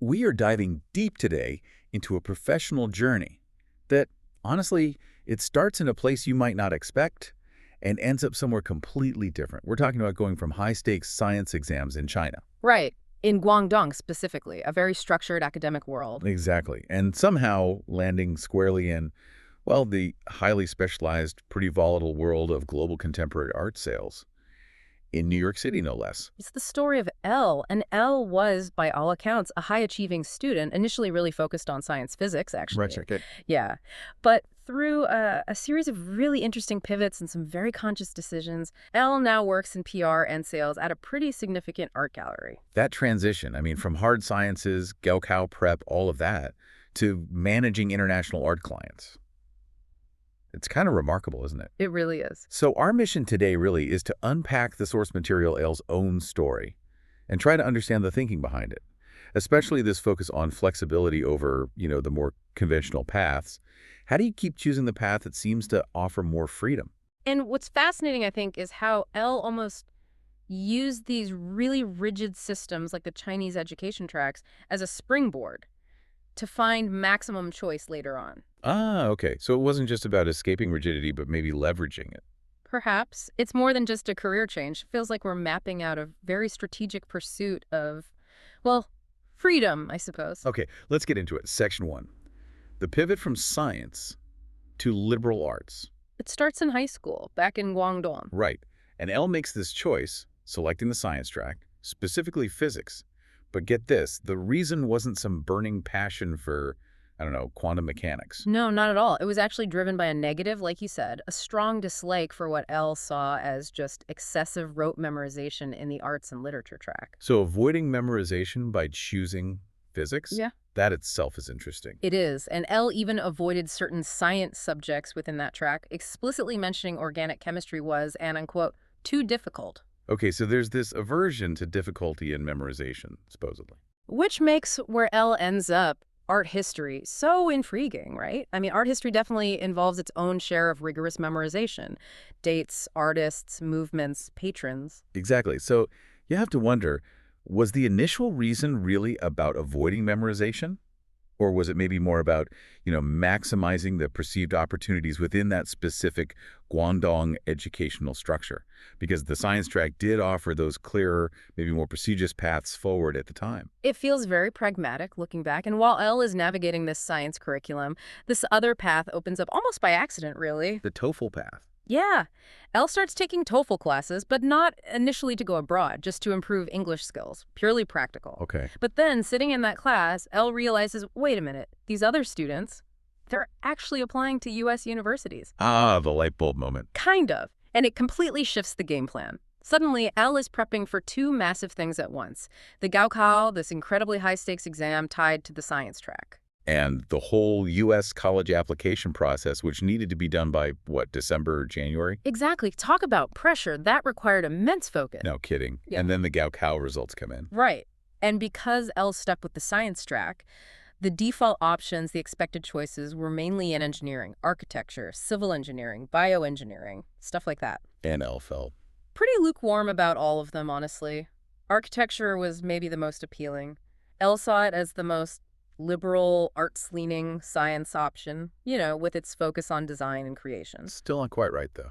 We are diving deep today into a professional journey that, honestly, it starts in a place you might not expect and ends up somewhere completely different. We're talking about going from high-stakes science exams in China. Right. In Guangdong specifically, a very structured academic world. Exactly. And somehow landing squarely in, well, the highly specialized, pretty volatile world of global contemporary art sales. In New York City, no less. It's the story of Elle, and Elle was, by all accounts, a high-achieving student, initially really focused on science physics, actually. Right, okay. Yeah. But through a series of really interesting pivots and some very conscious decisions, Elle now works in PR and sales at a pretty significant art gallery. That transition, I mean, from hard sciences, Gaokao prep, all of that, to managing international art clients. It's kind of remarkable, isn't it? It really is. So our mission today really is to unpack the source material Elle's own story and try to understand the thinking behind it, especially this focus on flexibility over, the more conventional paths. How do you keep choosing the path that seems to offer more freedom? And what's fascinating, I think, is how Elle almost used these really rigid systems like the Chinese education tracks as a springboard to find maximum choice later on. Ah, okay. So it wasn't just about escaping rigidity, but maybe leveraging it. Perhaps. It's more than just a career change. It feels like we're mapping out a very strategic pursuit of, well, freedom, I suppose. Okay, let's get into it. Section 1. The pivot from science to liberal arts. It starts in high school, back in Guangdong. Right. And Elle makes this choice, selecting the science track, specifically physics. But get this, the reason wasn't some burning passion for, quantum mechanics. No, not at all. It was actually driven by a negative, like you said, a strong dislike for what Elle saw as just excessive rote memorization in the arts and literature track. So avoiding memorization by choosing physics? Yeah. That itself is interesting. It is, and Elle even avoided certain science subjects within that track, explicitly mentioning organic chemistry was, and I quote, too difficult. Okay, so there's this aversion to difficulty in memorization, supposedly. Which makes where Elle ends up, art history, so intriguing, right? I mean, art history definitely involves its own share of rigorous memorization. Dates, artists, movements, patrons. Exactly. So you have to wonder, was the initial reason really about avoiding memorization? Or was it maybe more about, maximizing the perceived opportunities within that specific Guangdong educational structure? Because the science track did offer those clearer, maybe more prestigious paths forward at the time. It feels very pragmatic looking back, and while Elle is navigating this science curriculum, this other path opens up almost by accident, really. The TOEFL path. Yeah. Elle starts taking TOEFL classes, but not initially to go abroad, just to improve English skills, purely practical. Okay. But then, sitting in that class, Elle realizes, wait a minute, these other students, they're actually applying to U.S. universities. Ah, the light bulb moment. Kind of. And it completely shifts the game plan. Suddenly, Elle is prepping for two massive things at once. The Gaokao, this incredibly high-stakes exam tied to the science track. And the whole U.S. college application process, which needed to be done by, December or January? Exactly. Talk about pressure. That required immense focus. No kidding. Yeah. And then the Gaokao results come in. Right. And because Elle stuck with the science track, the default options, the expected choices, were mainly in engineering, architecture, civil engineering, bioengineering, stuff like that. And Elle felt Pretty lukewarm about all of them, honestly. Architecture was maybe the most appealing. Elle saw it as the most liberal, arts-leaning science option, with its focus on design and creation. still not quite right, though.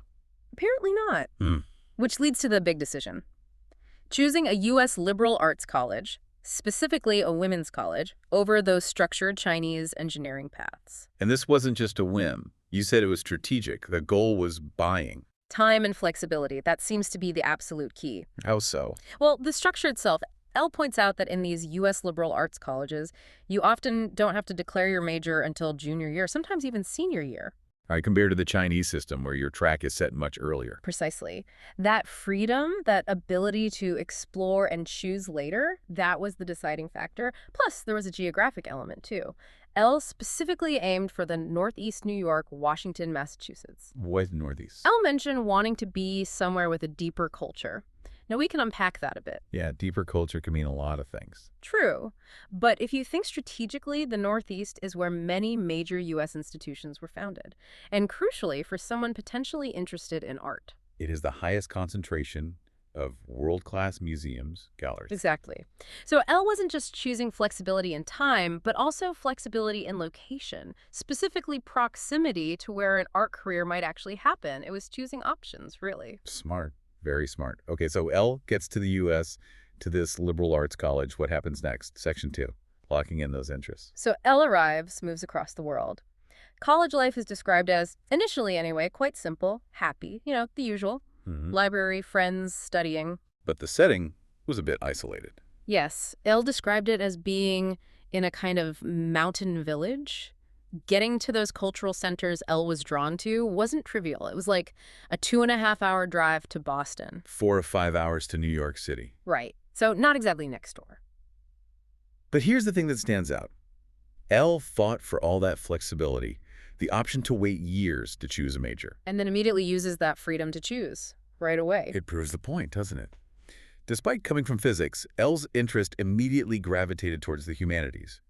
Apparently not. Hmm. Which leads to the big decision. Choosing a U.S. liberal arts college, specifically a women's college, over those structured Chinese engineering paths. And this wasn't just a whim. You said it was strategic. The goal was buying. Time and flexibility, that seems to be the absolute key. How so? Well, the structure itself, Elle points out that in these U.S. liberal arts colleges, you often don't have to declare your major until junior year, sometimes even senior year. All right, compared to the Chinese system where your track is set much earlier. Precisely. That freedom, that ability to explore and choose later, that was the deciding factor. Plus, there was a geographic element, too. Elle specifically aimed for the Northeast New York, Washington, Massachusetts. What Northeast? Elle mentioned wanting to be somewhere with a deeper culture. Now, we can unpack that a bit. Yeah, deeper culture can mean a lot of things. True. But if you think strategically, the Northeast is where many major U.S. institutions were founded. And crucially, for someone potentially interested in art. It is the highest concentration of world-class museums, galleries. Exactly. So L wasn't just choosing flexibility in time, but also flexibility in location, specifically proximity to where an art career might actually happen. It was choosing options, really. Smart. Very smart. Okay, so L gets to the U.S., to this liberal arts college. What happens next? Section 2, locking in those interests. So L arrives, moves across the world. College life is described as, initially anyway, quite simple, happy, the usual. Hmm. Library, friends, studying. But the setting was a bit isolated. Yes, Elle described it as being in a kind of mountain village. Getting to those cultural centers Elle was drawn to wasn't trivial. It was like a 2.5-hour drive to Boston. 4 or 5 hours to New York City. Right. So not exactly next door. But here's the thing that stands out. L fought for all that flexibility, the option to wait years to choose a major. And then immediately uses that freedom to choose right away. It proves the point, doesn't it? Despite coming from physics, L's interest immediately gravitated towards the humanities.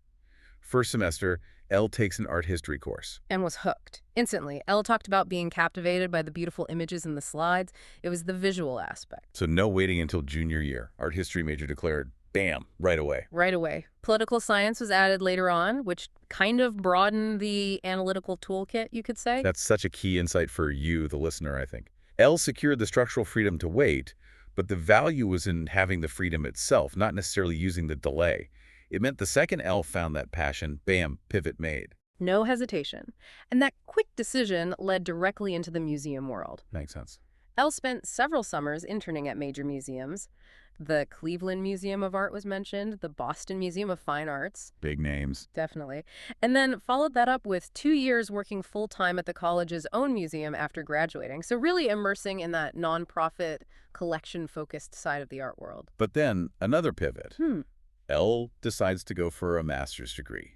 First semester, L takes an art history course. And was hooked. Instantly. Elle talked about being captivated by the beautiful images in the slides. It was the visual aspect. So no waiting until junior year. Art history major declared, bam, right away. Right away. Political science was added later on, which kind of broadened the analytical toolkit, you could say. That's such a key insight for you, the listener, I think. L secured the structural freedom to wait, but the value was in having the freedom itself, not necessarily using the delay. It meant the second L found that passion, bam, pivot made. No hesitation. And that quick decision led directly into the museum world. Makes sense. Elle spent several summers interning at major museums. The Cleveland Museum of Art was mentioned, the Boston Museum of Fine Arts. Big names. Definitely. And then followed that up with 2 years working full-time at the college's own museum after graduating. So really immersing in that nonprofit, collection-focused side of the art world. But then another pivot. L decides to go for a master's degree.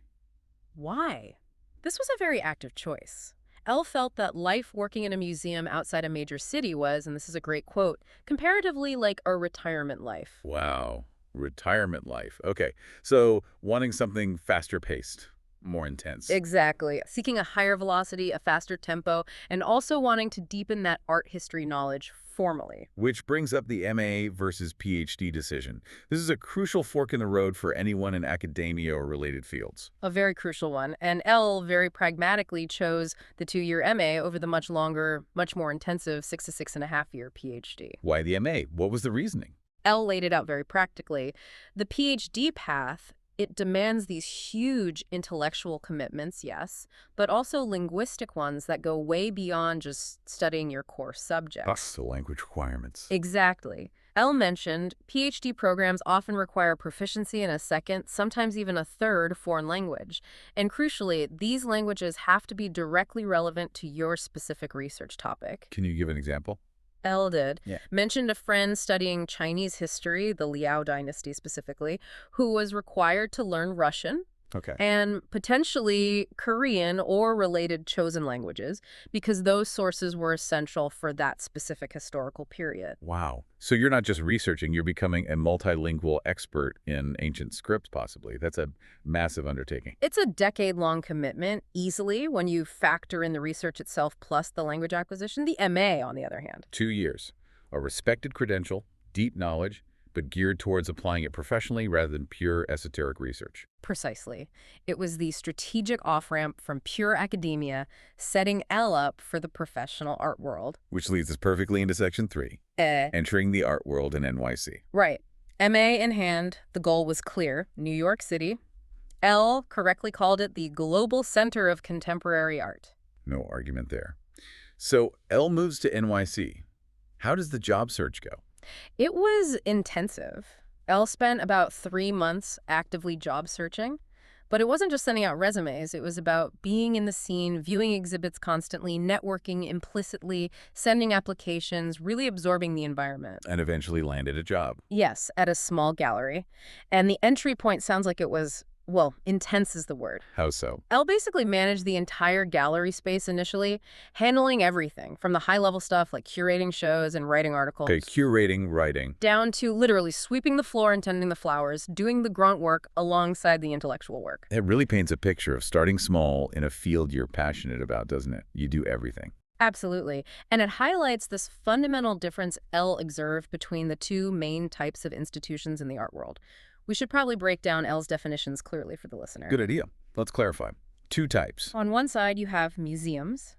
Why? This was a very active choice. Elle felt that life working in a museum outside a major city was, and this is a great quote, comparatively like a retirement life. Wow. Retirement life. Okay. So wanting something faster paced, more intense. Exactly. Seeking a higher velocity, a faster tempo, and also wanting to deepen that art history knowledge formally. Which brings up the MA versus PhD decision. This is a crucial fork in the road for anyone in academia or related fields. A very crucial one. And Elle very pragmatically chose the 2-year MA over the much longer, much more intensive 6 to 6.5-year PhD. Why the MA? What was the reasoning? Elle laid it out very practically. The PhD path, it demands these huge intellectual commitments, yes, but also linguistic ones that go way beyond just studying your core subjects. The language requirements. Exactly. Elle mentioned PhD programs often require proficiency in a second, sometimes even a third foreign language. And crucially, these languages have to be directly relevant to your specific research topic. Can you give an example? Elle did. Yeah. Mentioned a friend studying Chinese history, the Liao dynasty specifically, who was required to learn Russian Okay. and potentially Korean or related chosen languages because those sources were essential for that specific historical period. Wow. So you're not just researching, you're becoming a multilingual expert in ancient script, possibly. That's a massive undertaking. It's a decade-long commitment, easily, when you factor in the research itself plus the language acquisition. The MA, on the other hand. 2 years. A respected credential, deep knowledge, but geared towards applying it professionally rather than pure esoteric research. Precisely. It was the strategic off-ramp from pure academia, setting Elle up for the professional art world. Which leads us perfectly into Section 3, entering the art world in NYC. Right. MA in hand, the goal was clear, New York City. Elle correctly called it the global center of contemporary art. No argument there. So L moves to NYC. How does the job search go? It was intensive. Elle spent about 3 months actively job searching. But it wasn't just sending out resumes. It was about being in the scene, viewing exhibits constantly, networking implicitly, sending applications, really absorbing the environment. And eventually landed a job. Yes, at a small gallery. And the entry point sounds like it was, well, intense is the word. How so? Elle basically managed the entire gallery space initially, handling everything from the high-level stuff like curating shows and writing articles. Okay, curating, writing. Down to literally sweeping the floor and tending the flowers, doing the grunt work alongside the intellectual work. It really paints a picture of starting small in a field you're passionate about, doesn't it? You do everything. Absolutely. And it highlights this fundamental difference L observed between the two main types of institutions in the art world. We should probably break down L's definitions clearly for the listener. Good idea. Let's clarify. Two types. On one side, you have museums.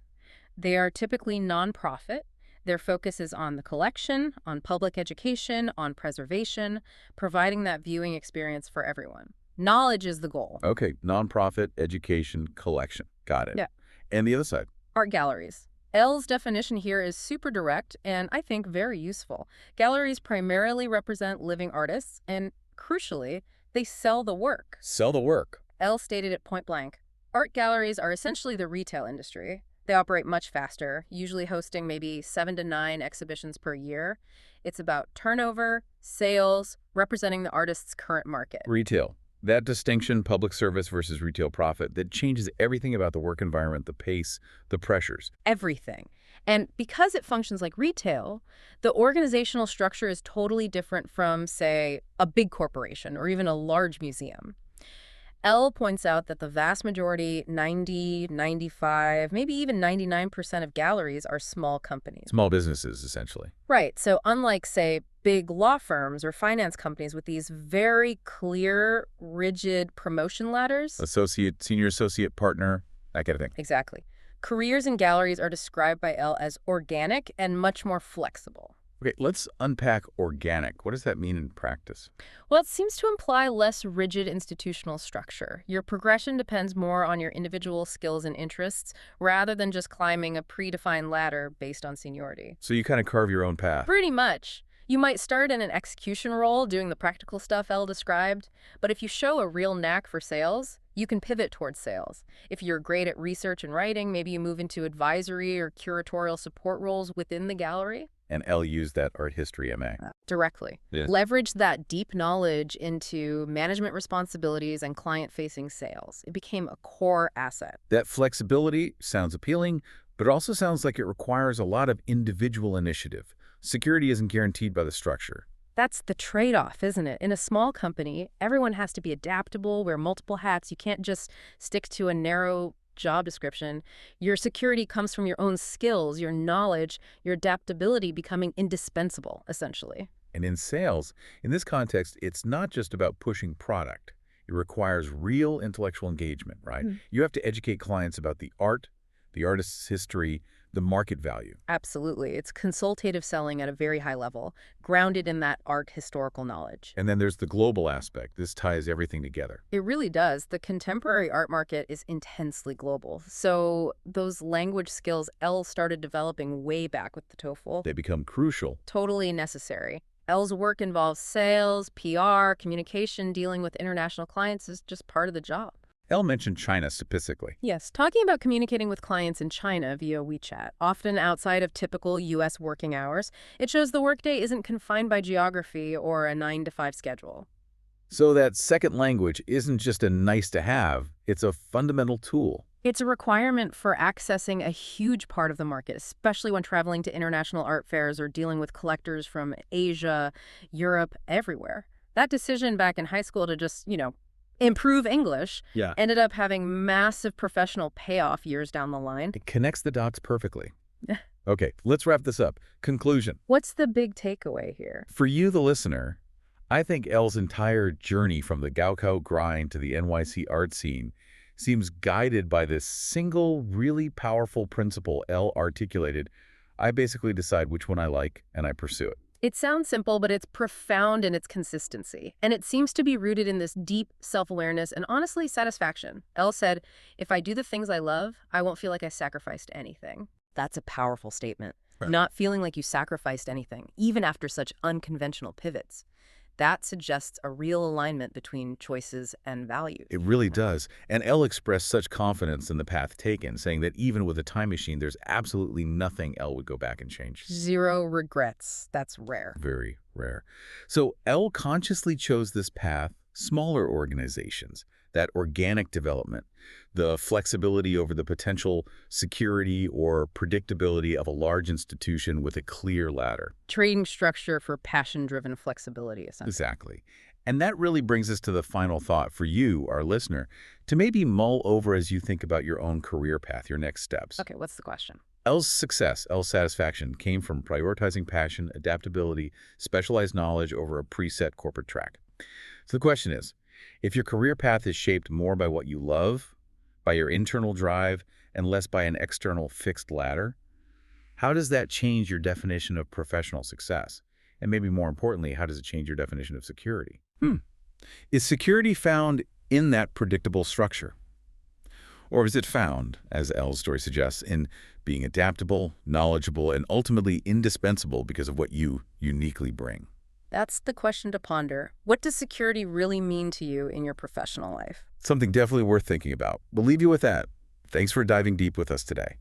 They are typically nonprofit. Their focus is on the collection, on public education, on preservation, providing that viewing experience for everyone. Knowledge is the goal. Okay, nonprofit, education, collection. Got it. Yeah. And the other side? Art galleries. L's definition here is super direct and I think very useful. Galleries primarily represent living artists and, crucially, they sell the work. Sell the work. L stated it point blank. Art galleries are essentially the retail industry. They operate much faster, usually hosting maybe 7 to 9 exhibitions per year. It's about turnover, sales, representing the artist's current market. Retail. That distinction, public service versus retail profit, that changes everything about the work environment, the pace, the pressures. Everything. And because it functions like retail, the organizational structure is totally different from, say, a big corporation or even a large museum. L points out that the vast majority, 90, 95, maybe even 99% of galleries are small companies. Small businesses, essentially. Right. So unlike, say, big law firms or finance companies with these very clear, rigid promotion ladders. Associate, senior associate, partner, that kind of thing. Exactly. Careers in galleries are described by L as organic and much more flexible. Okay, let's unpack organic. What does that mean in practice? Well, it seems to imply less rigid institutional structure. Your progression depends more on your individual skills and interests rather than just climbing a predefined ladder based on seniority. So you kind of carve your own path. Pretty much. You might start in an execution role doing the practical stuff Elle described, but if you show a real knack for sales, you can pivot towards sales. If you're great at research and writing, maybe you move into advisory or curatorial support roles within the gallery. And Elle used that art history MA. Directly. Yeah. Leverage that deep knowledge into management responsibilities and client-facing sales. It became a core asset. That flexibility sounds appealing, but it also sounds like it requires a lot of individual initiative. Security isn't guaranteed by the structure. That's the trade-off, isn't it? In a small company, everyone has to be adaptable, wear multiple hats. You can't just stick to a narrow job description. Your security comes from your own skills, your knowledge, your adaptability becoming indispensable, essentially. And in sales, in this context, it's not just about pushing product. It requires real intellectual engagement, right? You have to educate clients about the art, the artist's history, the market value. Absolutely. It's consultative selling at a very high level, grounded in that art historical knowledge. And then there's the global aspect. This ties everything together. It really does. The contemporary art market is intensely global. So those language skills Elle started developing way back with the TOEFL. They become crucial. Totally necessary. Elle's work involves sales, PR, communication, dealing with international clients is just part of the job. Elle mentioned China specifically. Yes, talking about communicating with clients in China via WeChat, often outside of typical U.S. working hours, it shows the workday isn't confined by geography or a 9-to-5 schedule. So that second language isn't just a nice-to-have, it's a fundamental tool. It's a requirement for accessing a huge part of the market, especially when traveling to international art fairs or dealing with collectors from Asia, Europe, everywhere. That decision back in high school to just, improve English ended up having massive professional payoff years down the line. It connects the dots perfectly. Okay, let's wrap this up. Conclusion. What's the big takeaway here? For you, the listener, I think Elle's entire journey from the Gaokao grind to the NYC art scene seems guided by this single, really powerful principle Elle articulated. I basically decide which one I like, and I pursue it. It sounds simple, but it's profound in its consistency. And it seems to be rooted in this deep self-awareness and, honestly, satisfaction. Elle said, if I do the things I love, I won't feel like I sacrificed anything. That's a powerful statement. Right. Not feeling like you sacrificed anything, even after such unconventional pivots. That suggests a real alignment between choices and values. It really does. And Elle expressed such confidence in the path taken, saying that even with a time machine, there's absolutely nothing Elle would go back and change. Zero regrets. That's rare. Very rare. So Elle consciously chose this path, smaller organizations, that organic development, the flexibility over the potential security or predictability of a large institution with a clear ladder. Trading structure for passion-driven flexibility, essentially. Exactly. And that really brings us to the final thought for you, our listener, to maybe mull over as you think about your own career path, your next steps. Okay, what's the question? L's satisfaction, came from prioritizing passion, adaptability, specialized knowledge over a preset corporate track. So the question is, if your career path is shaped more by what you love, by your internal drive, and less by an external fixed ladder, how does that change your definition of professional success? And maybe more importantly, how does it change your definition of security? Is security found in that predictable structure? Or is it found, as L's story suggests, in being adaptable, knowledgeable, and ultimately indispensable because of what you uniquely bring? That's the question to ponder. What does security really mean to you in your professional life? Something definitely worth thinking about. We'll leave you with that. Thanks for diving deep with us today.